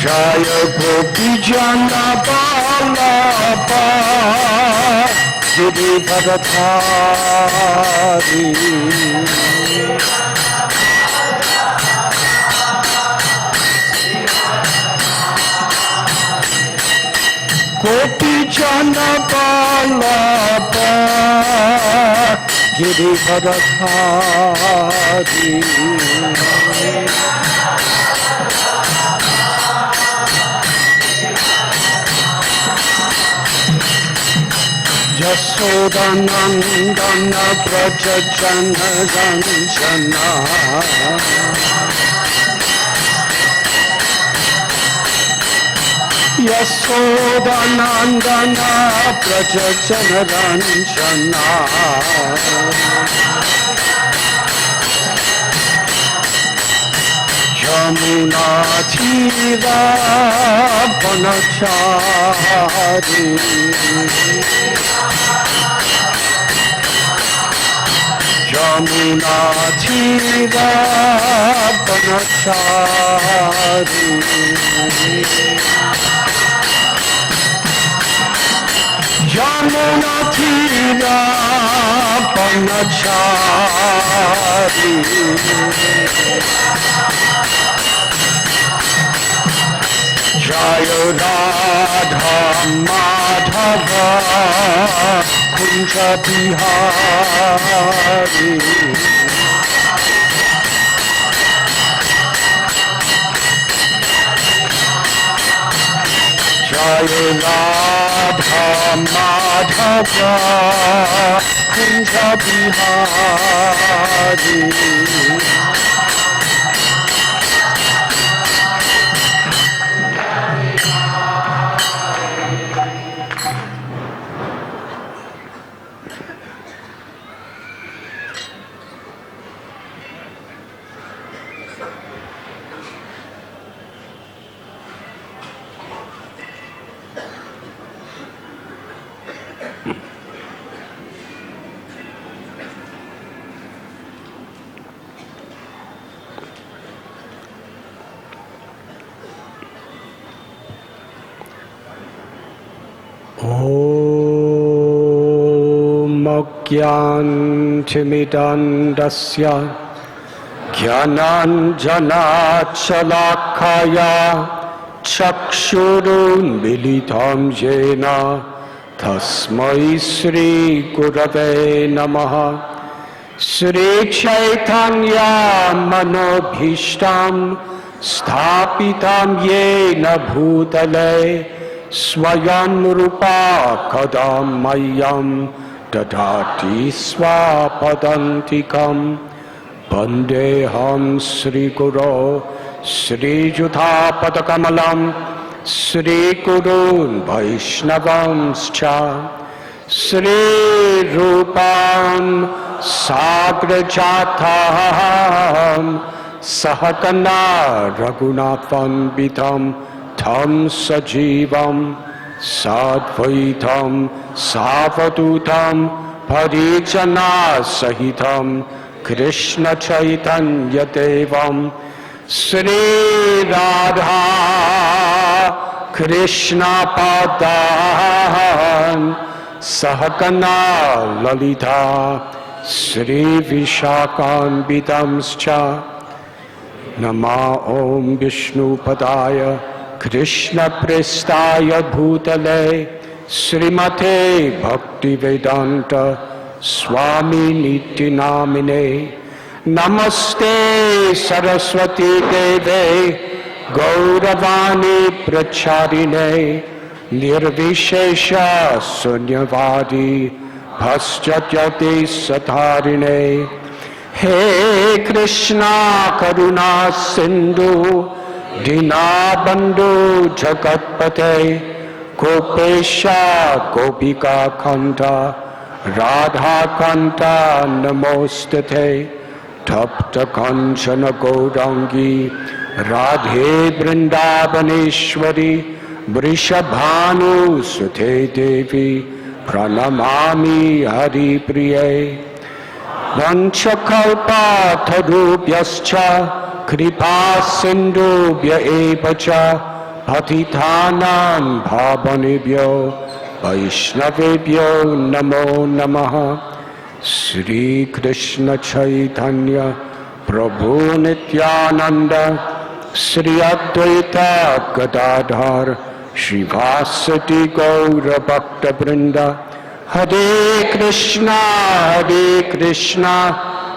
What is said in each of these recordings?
Jaya Gopi Jana Vallabha Giridharadhari Gopi Jana Vallabha Giridharadhari Yasodanandana Braja Jana Ranjana Yasodanandana Braja Jana Ranjana Yamuna Tira Vanachari Yamuna Tira Vanachari Yamuna Tira Vanachari Jaya Radha Madhava Kunja Bihari Jaya Radha Madhava Kunja Bihari Jnantimidandasya Jnananjanachalakaya Chakshurunmilitam Jena Tasmai Sri Gurave Namaha Sri Chaitanya Manobhishtam Sthapitam Yena Bhutale Swayam Rupa Kadam Mayam Dadati Swapadantikam Bandeham Sri Guru Sri Juthapadakamalam Sri Gurun Vaishnavamscha Sri Rupam Sagrajatham Sahakana Raghunathan Bitam Tham Sajivam Sadvaitam Savadutam Parijana Sahitam Krishna Chaitanya Devam Sri Radha Krishna Padan Sahakana Lalita Sri Vishakan Bidamscha Nama Om Vishnu Padaya Krishna Prestaya Bhutale Srimate Bhakti Vedanta Swami Niti Namine Namaste Saraswati Deve Gauravani Pracharine Nirvishesha Sunyavadi Bhaschajati Satharine He Krishna Karuna Sindhu Dinabandhu Jagatpate Gopesha Gopika Kanta Radha Kanta Namostate Tapta Kanchana Gaurangi Radhe Vrindavaneshwari Vrishabhanu Sute Devi Pranamami Hari Priye Vanchakalpa Tarubhyascha Kripa Sindhubhya Evacha Patithanam bhavanebhyo Vaishnavebhyo namo namaha. Shri Krishna Chaitanya Prabhu Nityananda Shri Advaita Gadadhar Shrivasati Gaura Bhakta Vrinda. Hare Krishna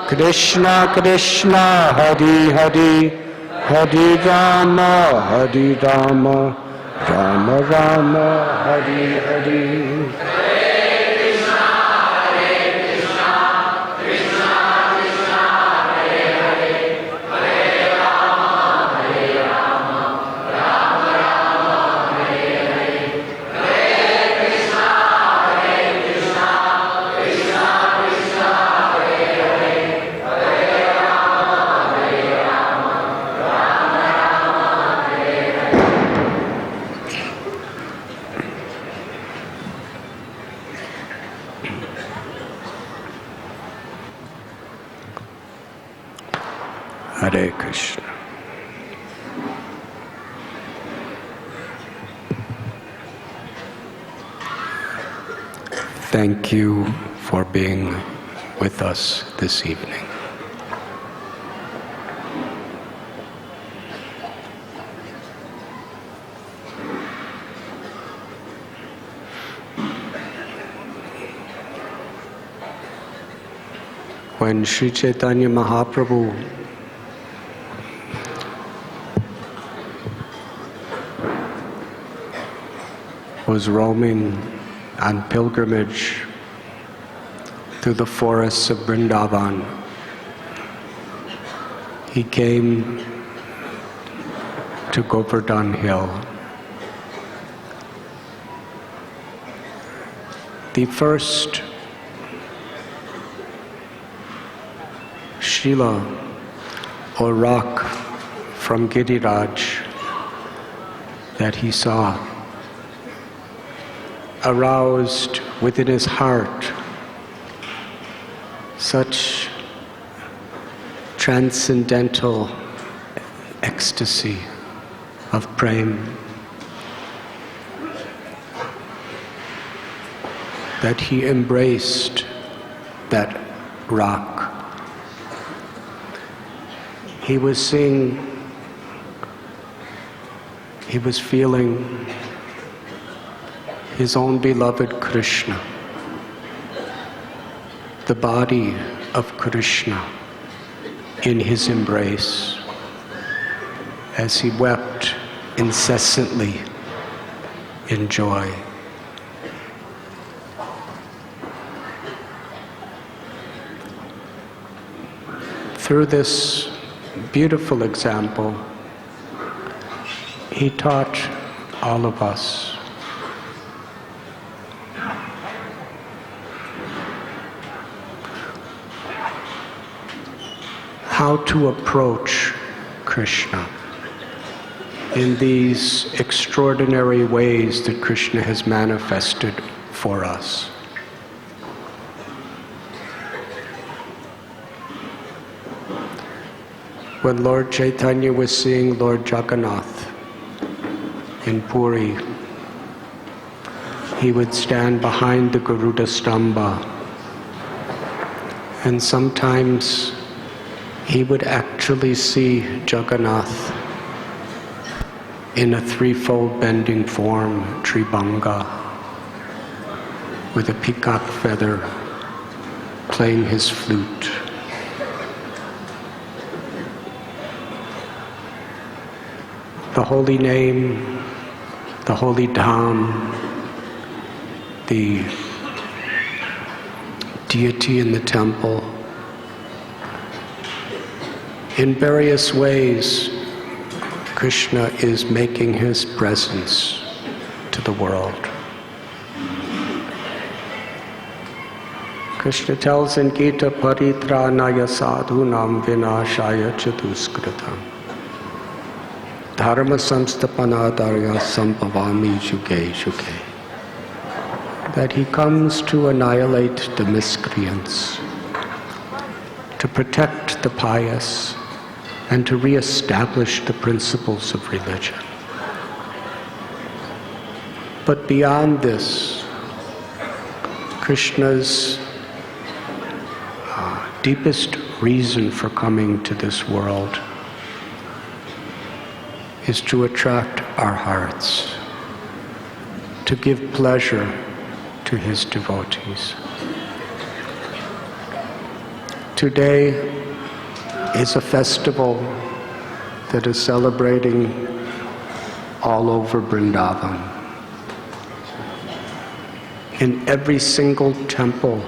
Krishna Krishna Hare Hare, Hare Rama Rama Rama Hare Hare. Hare Krishna. Thank you for being with us this evening. When Sri Chaitanya Mahaprabhu was roaming on pilgrimage through the forests of Vrindavan, he came to Govardhan hill. The first Shila, or rock from Giriraj, that he saw aroused within his heart such transcendental ecstasy of prema that he embraced that rock. He was seeing, he was feeling his own beloved Krishna, the body of Krishna, in his embrace as he wept incessantly in joy. Through this beautiful example, he taught all of us how to approach Krishna in these extraordinary ways that Krishna has manifested for us. When Lord Chaitanya was seeing Lord Jagannath in Puri, he would stand behind the Garuda Stamba, and sometimes he would actually see Jagannath in a threefold bending form, Tribhanga, with a peacock feather, playing his flute. The holy name, the holy dham, the deity in the temple. In various ways, Krishna is making his presence to the world. Krishna tells in Gita, Paritranaya sadhunam vinashaya chaduskritam dharma samstapanadarya sambhavami juge juge, that he comes to annihilate the miscreants, to protect the pious, and to re-establish the principles of religion. But beyond this, Krishna's deepest reason for coming to this world is to attract our hearts, to give pleasure to his devotees. Today is a festival that is celebrating all over Vrindavan. In every single temple,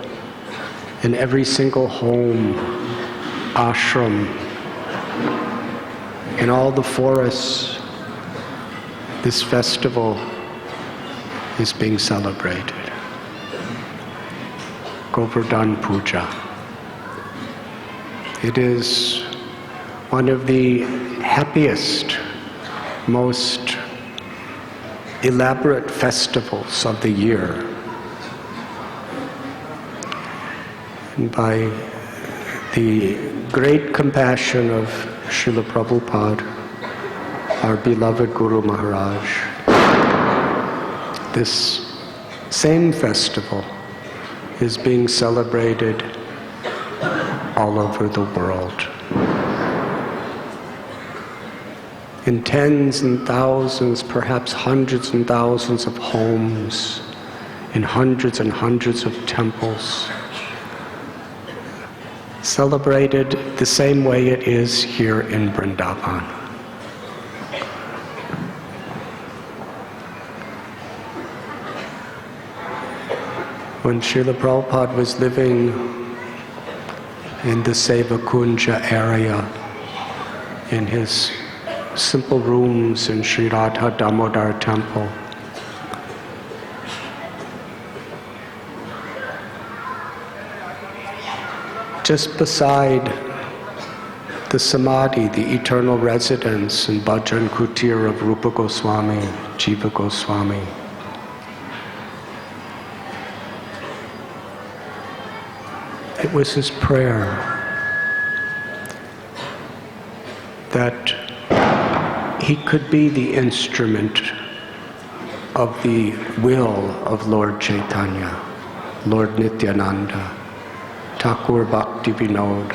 in every single home, ashram, in all the forests, this festival is being celebrated. Govardhan Puja. It is one of the happiest, most elaborate festivals of the year. And by the great compassion of Srila Prabhupada, our beloved Guru Maharaj, this same festival is being celebrated all over the world. In tens and thousands, perhaps hundreds and thousands of homes, in hundreds and hundreds of temples, celebrated the same way it is here in Vrindavan. When Srila Prabhupada was living in the Seva Kunja area, in his simple rooms in Sri Radha Damodar Temple, just beside the Samadhi, the eternal residence and Bhajan Kutir of Rupa Goswami, Jiva Goswami, it was his prayer that he could be the instrument of the will of Lord Chaitanya, Lord Nityananda, Thakur Bhakti Vinod,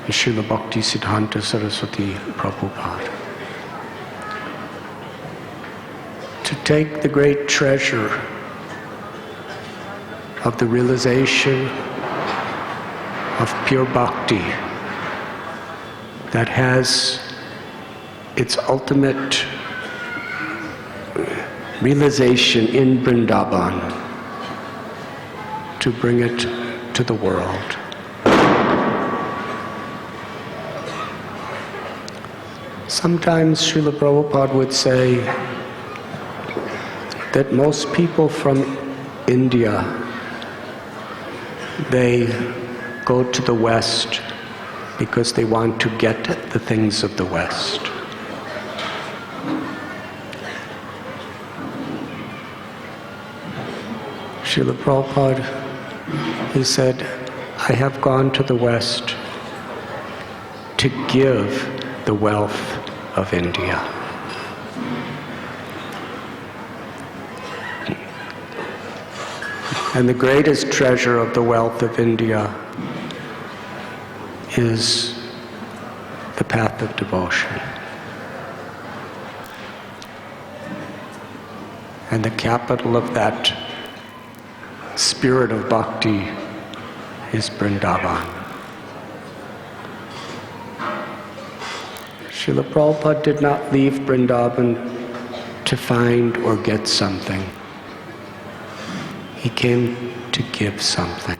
Srila Bhakti Siddhanta Saraswati Prabhupada. To take the great treasure of the realization of pure bhakti that has its ultimate realization in Vrindavan, to bring it to the world. Sometimes Srila Prabhupada would say that most people from India, they go to the West because they want to get the things of the West. Srila Prabhupada, he said, I have gone to the West to give the wealth of India. And the greatest treasure of the wealth of India is the path of devotion. And the capital of that spirit of bhakti is Vrindavan. Srila Prabhupada did not leave Vrindavan to find or get something. He came to give something.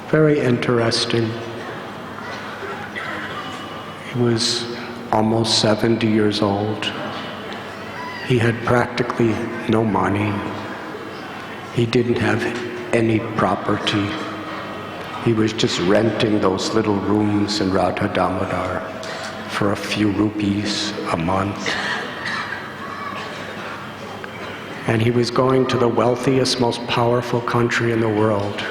Very interesting. He was almost 70 years old. He had practically no money. He didn't have any property. He was just renting those little rooms in Radha Damodar for a few rupees a month. And he was going to the wealthiest, most powerful country in the world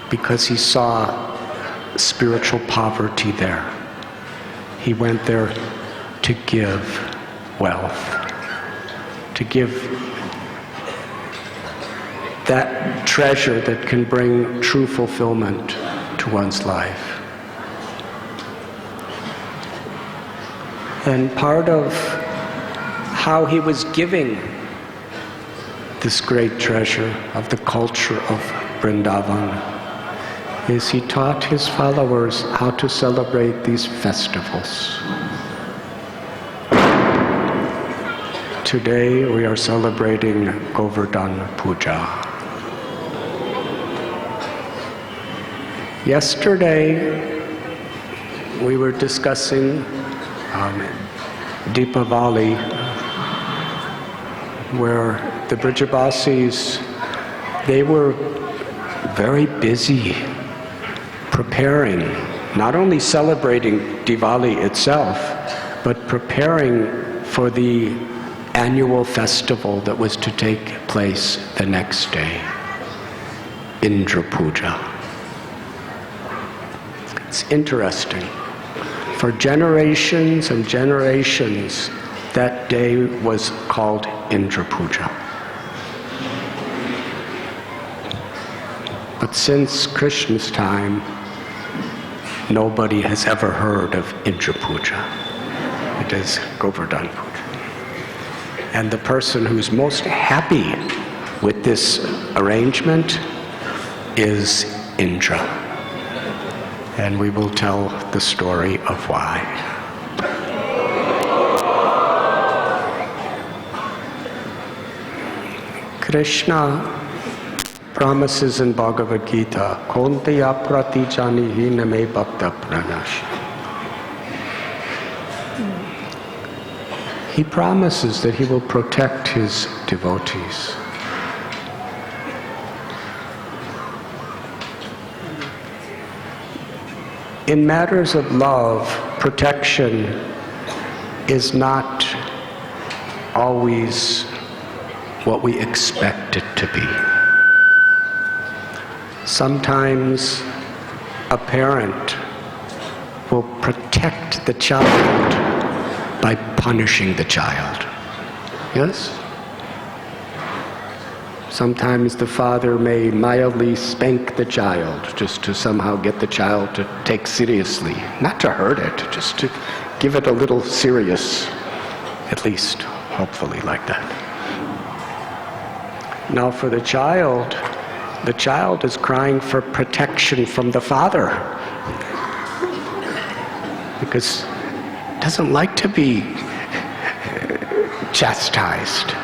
because he saw spiritual poverty there. he went there to give wealth, to give that treasure that can bring true fulfillment to one's life. And part of how he was giving this great treasure of the culture of Vrindavan is he taught his followers how to celebrate these festivals. Today we are celebrating Govardhan Puja. Yesterday we were discussing Deepavali, where the Brijabasis, they were very busy preparing, not only celebrating Diwali itself, but preparing for the annual festival that was to take place the next day, Indra Puja. It's interesting. For generations and generations, that day was called Indra Puja. But since Krishna's time, nobody has ever heard of Indra Puja. It is Govardhan Puja. And the person who's most happy with this arrangement is Indra. And we will tell the story of why. Krishna promises in Bhagavad Gita, Kontaya pratijanihi name bhakta pranash. He promises that he will protect his devotees. In matters of love, protection is not always what we expect it to be. Sometimes a parent will protect the child by punishing the child. Yes? Sometimes the father may mildly spank the child just to somehow get the child to take seriously. Not to hurt it, just to give it a little serious, at least, hopefully like that. Now for the child is crying for protection from the father. Because it doesn't like to be chastised.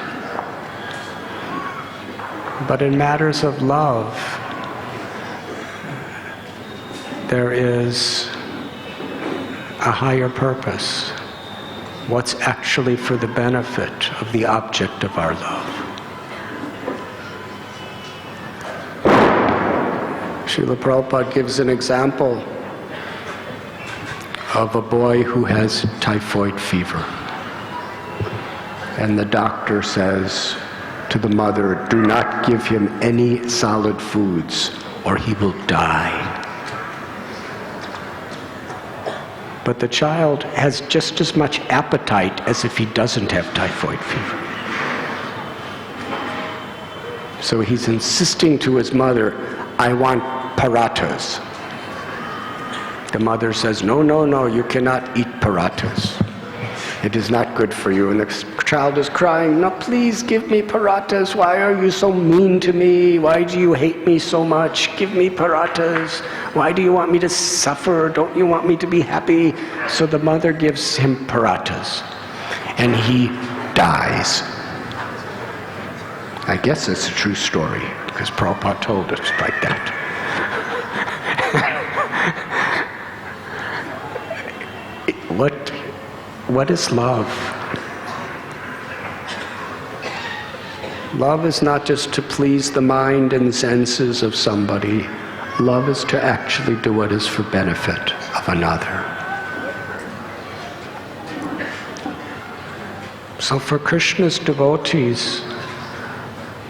But in matters of love, there is a higher purpose. What's actually for the benefit of the object of our love. Srila Prabhupada gives an example of a boy who has typhoid fever. And the doctor says to the mother, do not give him any solid foods or he will die. But the child has just as much appetite as if he doesn't have typhoid fever. So he's insisting to his mother, I want parathas. The mother says, no, you cannot eat parathas. It is not good for you. And the child is crying, no, please give me parathas. Why are you so mean to me? Why do you hate me so much? Give me parathas. Why do you want me to suffer? Don't you want me to be happy? So the mother gives him parathas. And he dies. I guess it's a true story, because Prabhupada told us like that. What is love? Love is not just to please the mind and senses of somebody. Love is to actually do what is for benefit of another. So for Krishna's devotees,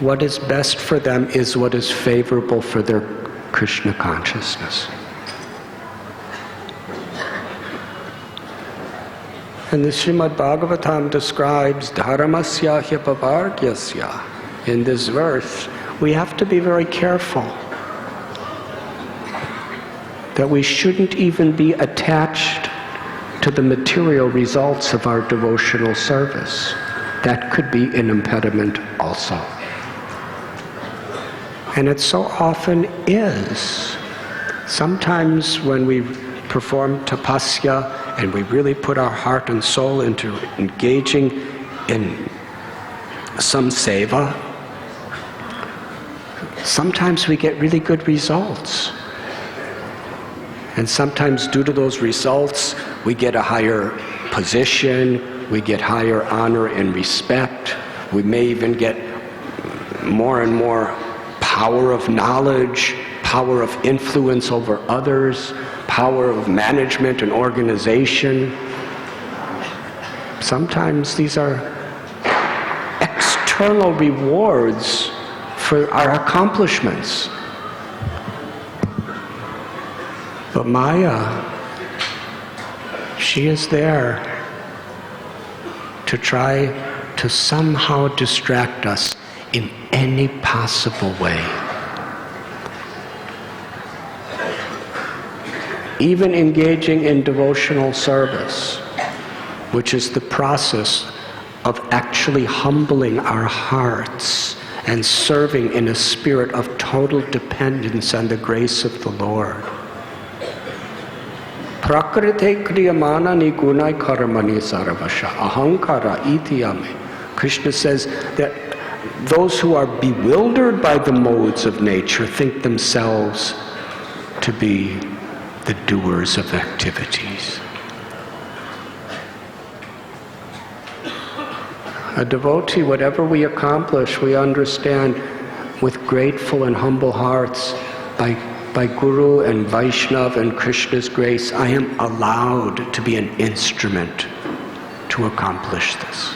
what is best for them is what is favorable for their Krishna consciousness. And the Srimad Bhagavatam describes dharmasya hyapavargyasya. In this verse, we have to be very careful that we shouldn't even be attached to the material results of our devotional service. That could be an impediment also. And it so often is. Sometimes when we perform tapasya and we really put our heart and soul into engaging in some seva, sometimes we get really good results. And sometimes due to those results, we get a higher position, we get higher honor and respect, we may even get more and more power of knowledge, power of influence over others, power of management and organization. Sometimes these are external rewards for our accomplishments. But Maya, she is there to try to somehow distract us in any possible way. Even engaging in devotional service, which is the process of actually humbling our hearts and serving in a spirit of total dependence on the grace of the Lord. Prakrite kriyamana nigunai karamani saravasha ahankara itiyame. Krishna says that those who are bewildered by the modes of nature think themselves to be the doers of activities. A devotee, whatever we accomplish, we understand with grateful and humble hearts, by Guru and Vaishnava and Krishna's grace, I am allowed to be an instrument to accomplish this.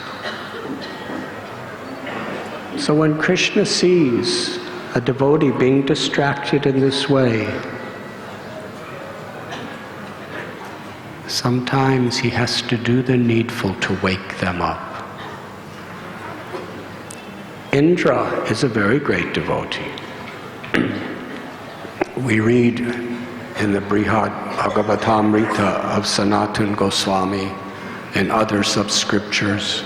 So when Krishna sees a devotee being distracted in this way, sometimes he has to do the needful to wake them up. Indra is a very great devotee. We read in the Brihad Bhagavatamrita of Sanatana Goswami and other sub-scriptures,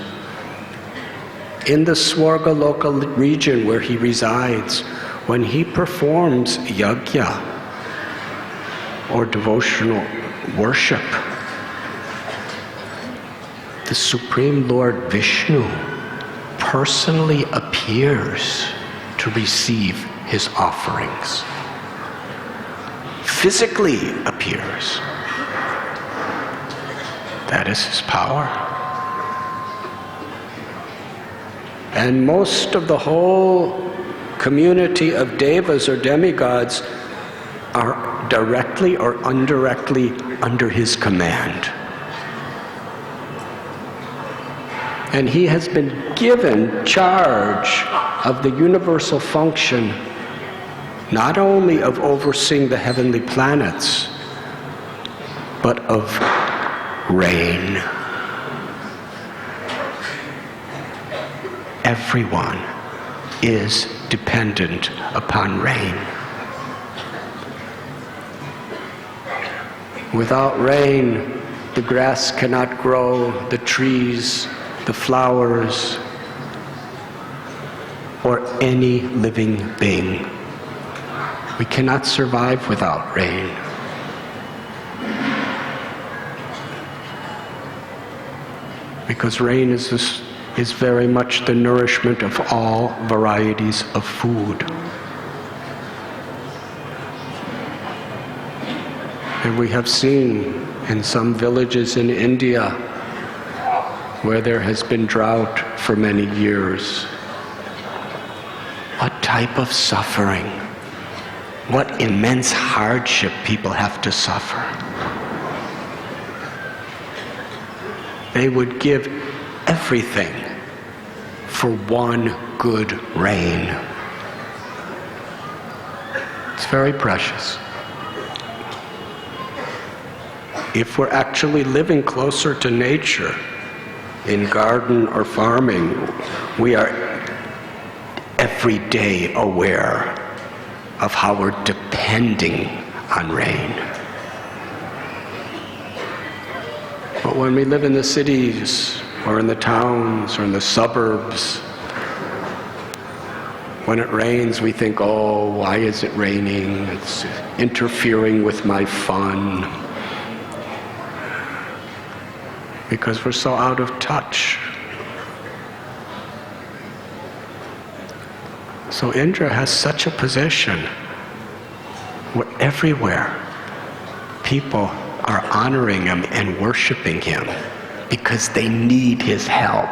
in the Swargaloka region where he resides, when he performs yajna or devotional worship, the Supreme Lord Vishnu personally appears to receive his offerings. Physically appears. That is his power. And most of the whole community of devas or demigods are directly or indirectly under his command. And he has been given charge of the universal function, not only of overseeing the heavenly planets, but of rain. Everyone is dependent upon rain. Without rain, the grass cannot grow, the trees, the flowers, or any living being. We cannot survive without rain. Because rain is very much the nourishment of all varieties of food. And we have seen in some villages in India where there has been drought for many years, what type of suffering, what immense hardship people have to suffer. They would give everything for one good rain. It's very precious. if we're actually living closer to nature, in garden or farming, we are every day aware of how we're depending on rain. But when we live in the cities, or in the towns, or in the suburbs, when it rains, we think, oh, why is it raining? It's interfering with my fun. Because we're so out of touch. So Indra has such a position where everywhere people are honoring him and worshiping him because they need his help.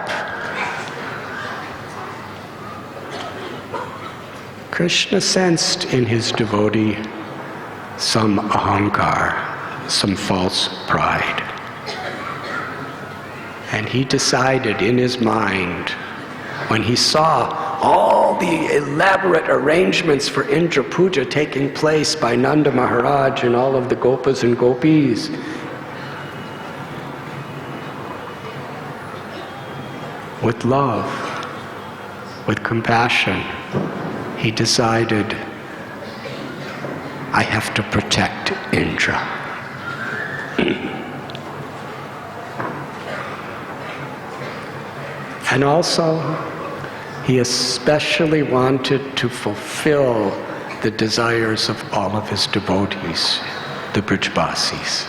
Krishna sensed in his devotee some ahankar, some false pride. And he decided in his mind, when he saw all the elaborate arrangements for Indra Puja taking place by Nanda Maharaj and all of the gopas and gopis, with love, with compassion, he decided, I have to protect Indra. And also, he especially wanted to fulfill the desires of all of his devotees, the Brijbasis.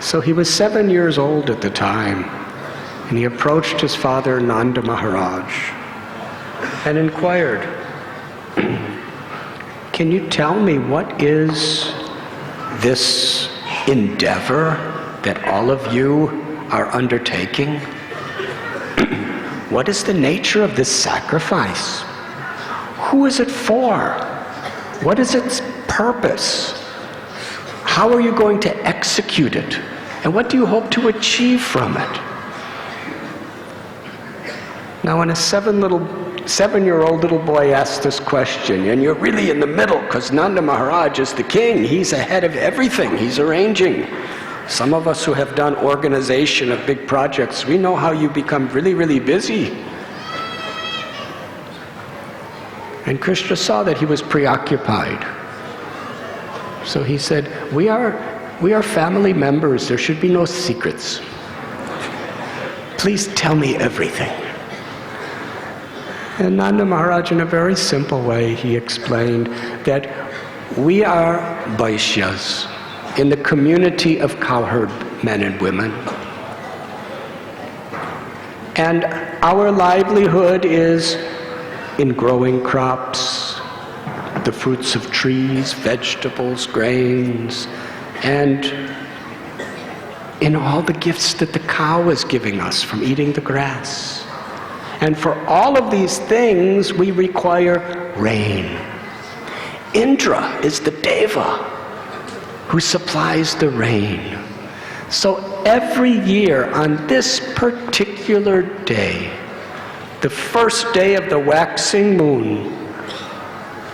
So he was 7 years old at the time, and he approached his father Nanda Maharaj and inquired, can you tell me what is this endeavor that all of you are undertaking? What is the nature of this sacrifice? Who is it for? What is its purpose? How are you going to execute it? And what do you hope to achieve from it? Now when a 7-year-old little boy asks this question, and you're really in the middle because Nanda Maharaj is the king, he's ahead of everything, he's arranging. Some of us who have done organization of big projects, we know how you become really, really busy. And Krishna saw that he was preoccupied. So he said, we are family members, there should be no secrets. Please tell me everything. And Nanda Maharaj, in a very simple way, he explained that we are Vaishyas, in the community of cowherd men and women. And our livelihood is in growing crops, the fruits of trees, vegetables, grains, and in all the gifts that the cow is giving us from eating the grass. And for all of these things, we require rain. Indra is the deva who supplies the rain. So every year on this particular day, the first day of the waxing moon,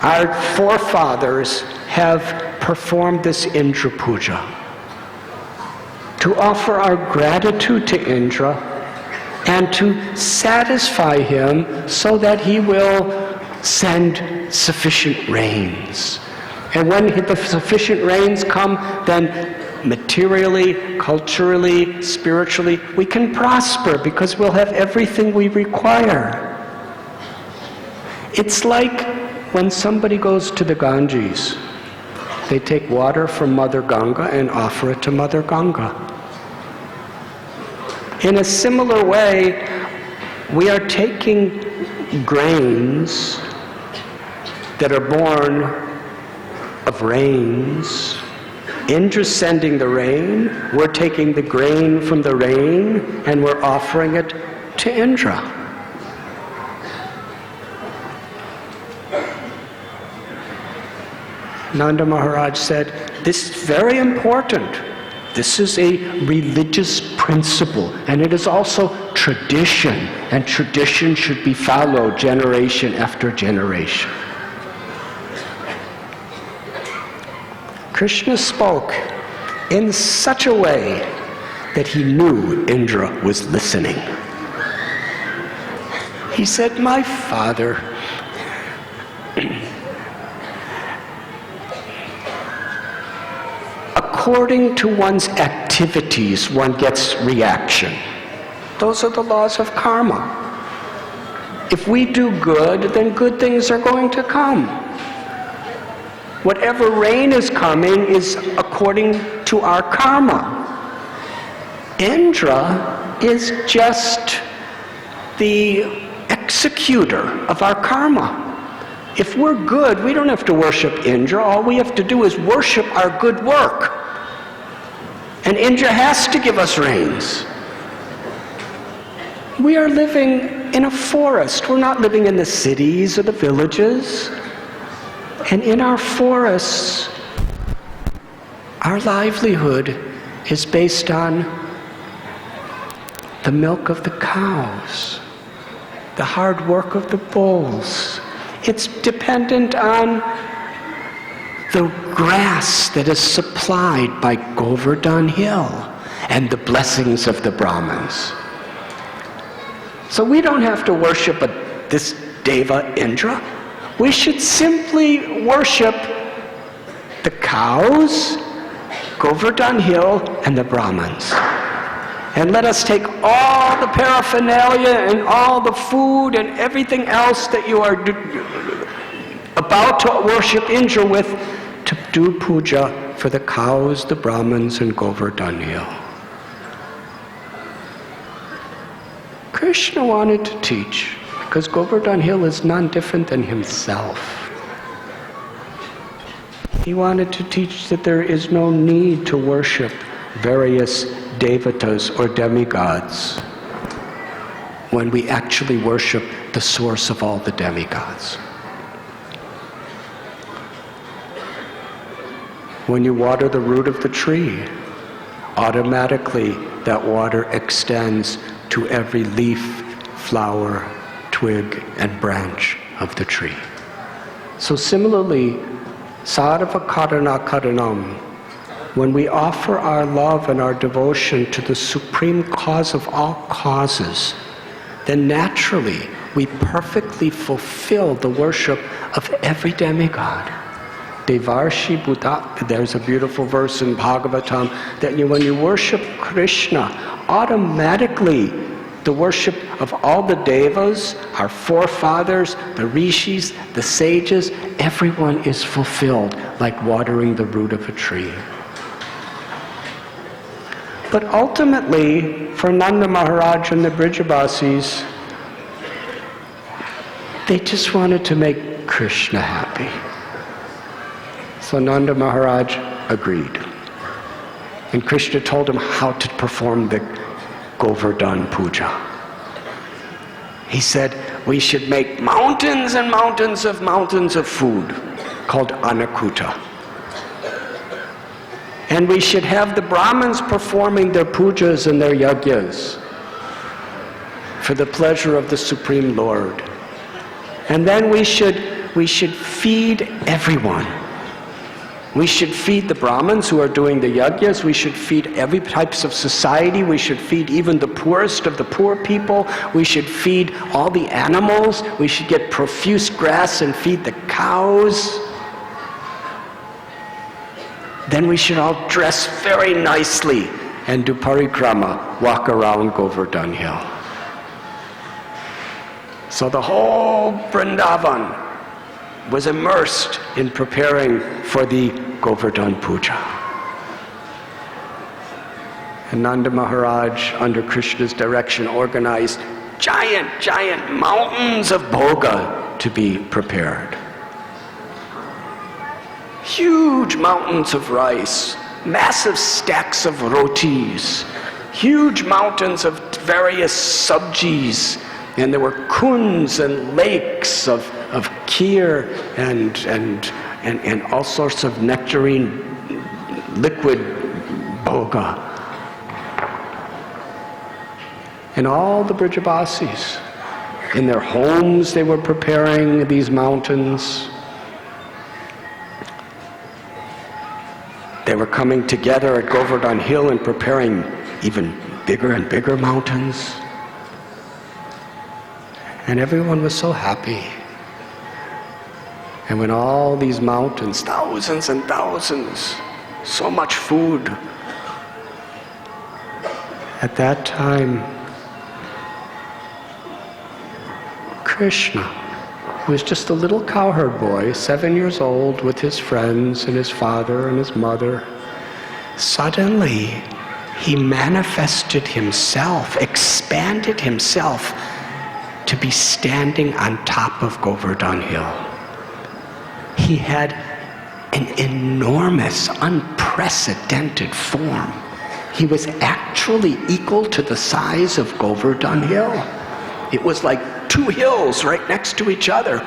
our forefathers have performed this Indra Puja to offer our gratitude to Indra and to satisfy him so that he will send sufficient rains. And when the sufficient rains come, then materially, culturally, spiritually, we can prosper because we'll have everything we require. It's like when somebody goes to the Ganges, they take water from Mother Ganga and offer it to Mother Ganga. In a similar way, we are taking grains that are born of rains. Indra's sending the rain, we're taking the grain from the rain and we're offering it to Indra. Nanda Maharaj said, this is very important. This is a religious principle, and it is also tradition, and tradition should be followed generation after generation. Krishna spoke in such a way that he knew Indra was listening. He said, "My father, according to one's activities, one gets reaction. Those are the laws of karma. If we do good, then good things are going to come. Whatever rain is coming is according to our karma. Indra is just the executor of our karma. If we're good, we don't have to worship Indra. All we have to do is worship our good work. And Indra has to give us rains. We are living in a forest. We're not living in the cities or the villages. And in our forests, our livelihood is based on the milk of the cows, the hard work of the bulls. It's dependent on the grass that is supplied by Govardhan Hill and the blessings of the Brahmins. So we don't have to worship this Deva Indra. We should simply worship the cows, Govardhan Hill, and the Brahmins. And let us take all the paraphernalia and all the food and everything else that you are about to worship Indra with to do puja for the cows, the Brahmins, and Govardhan Hill. Krishna wanted to teach, because Govardhan Hill is none different than himself. He wanted to teach that there is no need to worship various devatas or demigods when we actually worship the source of all the demigods. When you water the root of the tree, automatically that water extends to every leaf, flower, twig, and branch of the tree. So similarly, sarva karana karanam, when we offer our love and our devotion to the supreme cause of all causes, then naturally we perfectly fulfill the worship of every demigod. Devarshi Buddha, there's a beautiful verse in Bhagavatam that when you worship Krishna, automatically the worship of all the devas, our forefathers, the rishis, the sages, everyone is fulfilled like watering the root of a tree. But ultimately, for Nanda Maharaj and the Brijabasis, they just wanted to make Krishna happy. So Nanda Maharaj agreed. And Krishna told him how to perform the Govardhan Puja. He said, we should make mountains and mountains of food called anakuta. And we should have the Brahmins performing their pujas and their yagyas for the pleasure of the Supreme Lord. And then we should feed everyone. We should feed the Brahmins who are doing the yagyas. We should feed every types of society. We should feed even the poorest of the poor people. We should feed all the animals. We should get profuse grass and feed the cows. Then we should all dress very nicely and do parikrama, walk around Govardhan Hill. So the whole Vrindavan was immersed in preparing for the Govardhan Puja. And Nanda Maharaj, under Krishna's direction, organized giant mountains of bhoga to be prepared. Huge mountains of rice, massive stacks of rotis, huge mountains of various sabjis, and there were kunds and lakes of kheer and all sorts of nectarine liquid bhoga. And all the Brijabasis, in their homes they were preparing these mountains. They were coming together at Govardhan Hill and preparing even bigger and bigger mountains. And everyone was so happy. And when all these mountains, thousands and thousands, so much food, at that time, Krishna, who was just a little cowherd boy, 7 years old, with his friends and his father and his mother, suddenly he manifested himself, expanded himself to be standing on top of Govardhan Hill. He had an enormous, unprecedented form. He was actually equal to the size of Govardhan Hill. It was like 2 hills right next to each other,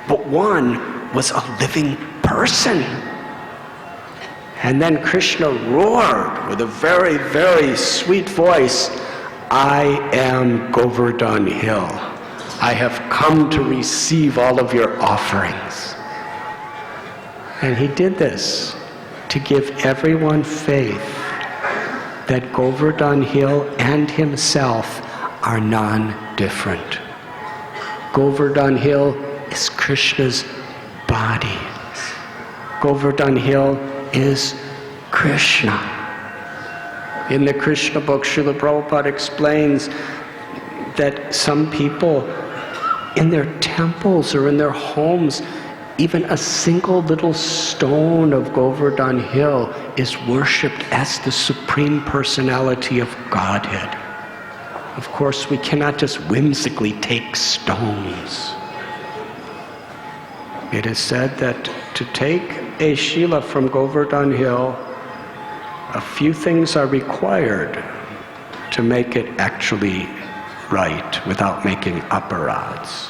but one was a living person. And then Krishna roared with a very, very sweet voice, "I am Govardhan Hill. I have come to receive all of your offerings." And he did this to give everyone faith that Govardhan Hill and himself are non-different. Govardhan Hill is Krishna's body. Govardhan Hill is Krishna. In the Krishna book, Srila Prabhupada explains that some people in their temples or in their homes, even a single little stone of Govardhan Hill is worshipped as the Supreme Personality of Godhead. Of course, we cannot just whimsically take stones. It is said that to take a Shila from Govardhan Hill, a few things are required to make it actually right without making aparadhs.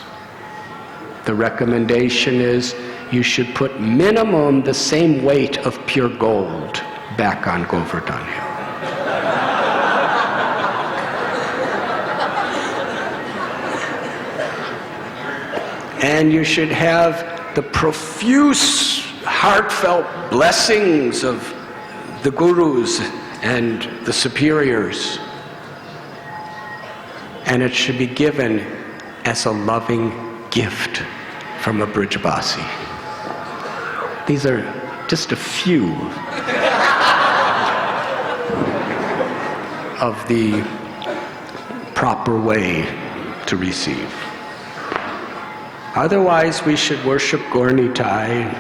The recommendation is you should put minimum the same weight of pure gold back on Govardhan Hill. And you should have the profuse, heartfelt blessings of the gurus and the superiors. And it should be given as a loving gift from a Brijavasi. These are just a few of the proper way to receive. Otherwise, we should worship Gaur-Nitai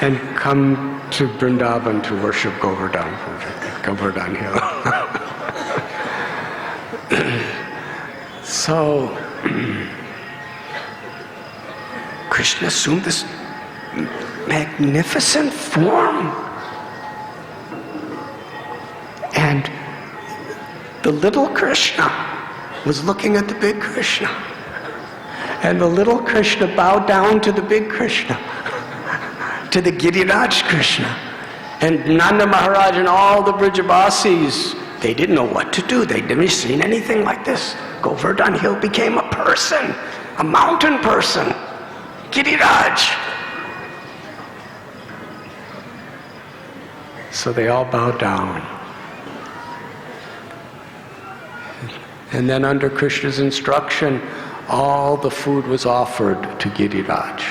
and come to Vrindavan to worship Govardhan Hill. So, Krishna assumed this magnificent form. And the little Krishna was looking at the big Krishna. And the little Krishna bowed down to the big Krishna, to the Giriraj Krishna. And Nanda Maharaj and all the Brijavasis, they didn't know what to do. They'd never seen anything like this. Govardhan Hill became a person, a mountain person, Giriraj. So they all bowed down. And then under Krishna's instruction, all the food was offered to Giriraj.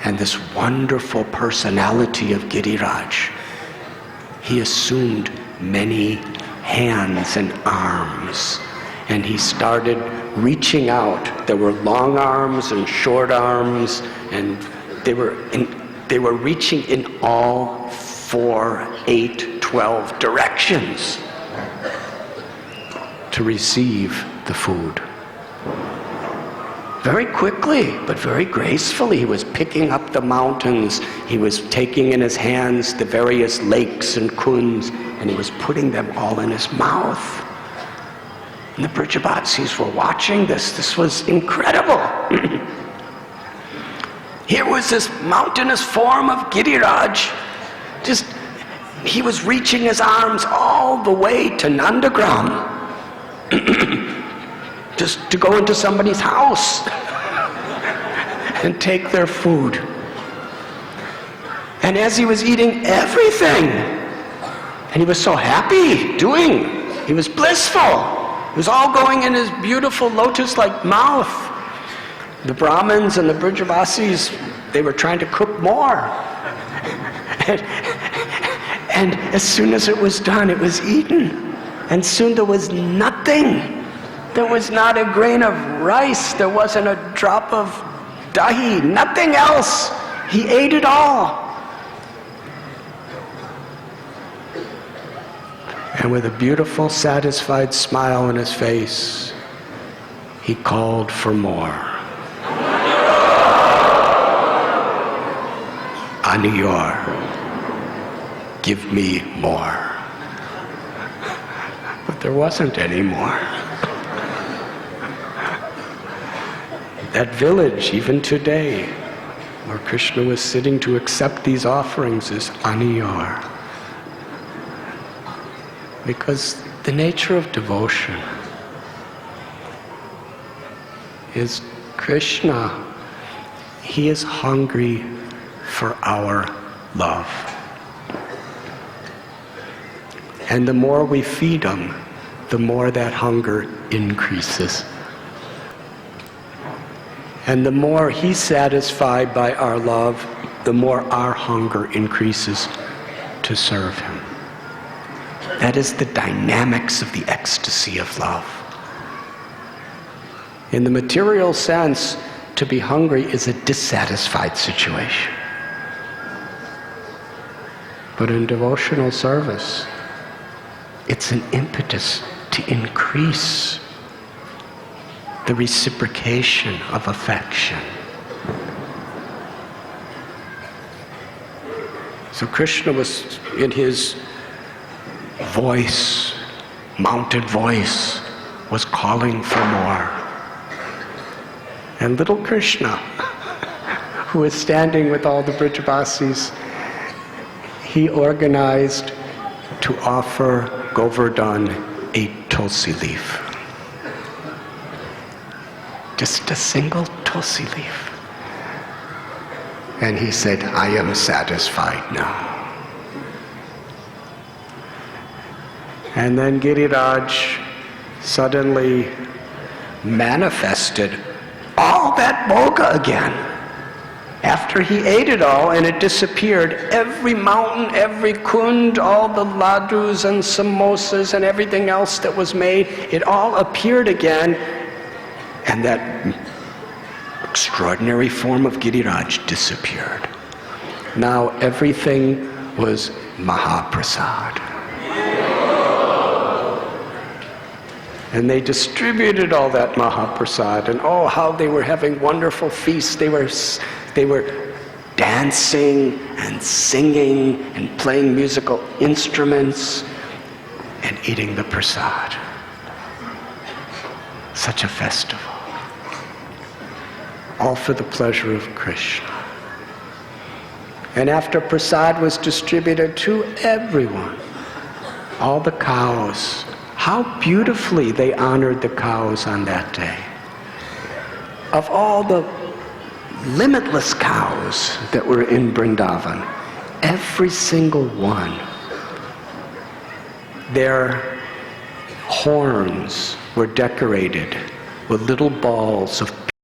And this wonderful personality of Giriraj, he assumed many hands and arms. And he started reaching out. There were long arms and short arms, and they were reaching in all 4, 8, 12 directions to receive the food. Very quickly, but very gracefully, he was picking up the mountains. He was taking in his hands the various lakes and kunds, and he was putting them all in his mouth. And the Brijavasis were watching this. This was incredible. Here was this mountainous form of Giriraj. He was reaching his arms all the way to Nandagram. Just to go into somebody's house and take their food. And as he was eating everything, and he was so happy doing, he was blissful. It was all going in his beautiful lotus-like mouth. The Brahmins and the Brajavasis, they were trying to cook more. And as soon as it was done, it was eaten. And soon there was nothing. There was not a grain of rice. There wasn't a drop of dahi. Nothing else. He ate it all. And with a beautiful, satisfied smile on his face, he called for more. Aniyor, give me more. But there wasn't any more. That village, even today, where Krishna was sitting to accept these offerings, is Aniyor. Because the nature of devotion is Krishna. He is hungry for our love. And the more we feed him, the more that hunger increases. And the more he's satisfied by our love, the more our hunger increases to serve him. That is the dynamics of the ecstasy of love. In the material sense, to be hungry is a dissatisfied situation. But in devotional service, it's an impetus to increase the reciprocation of affection. So Krishna was, in his voice, mounted voice, was calling for more. And little Krishna, who was standing with all the Brajavasis, he organized to offer Govardhan a tulsi leaf. Just a single tulsi leaf. And he said, I am satisfied now. And then Giriraj suddenly manifested all that bhoga again. After he ate it all and it disappeared, every mountain, every kund, all the ladus and samosas and everything else that was made, it all appeared again. And that extraordinary form of Giriraj disappeared. Now everything was Mahaprasad. And they distributed all that Mahaprasad, and oh, how they were having wonderful feasts. They were dancing and singing and playing musical instruments and eating the prasad. Such a festival. All for the pleasure of Krishna. And after prasad was distributed to everyone, all the cows, how beautifully they honored the cows on that day. Of all the limitless cows that were in Vrindavan, every single one, their horns were decorated with little balls of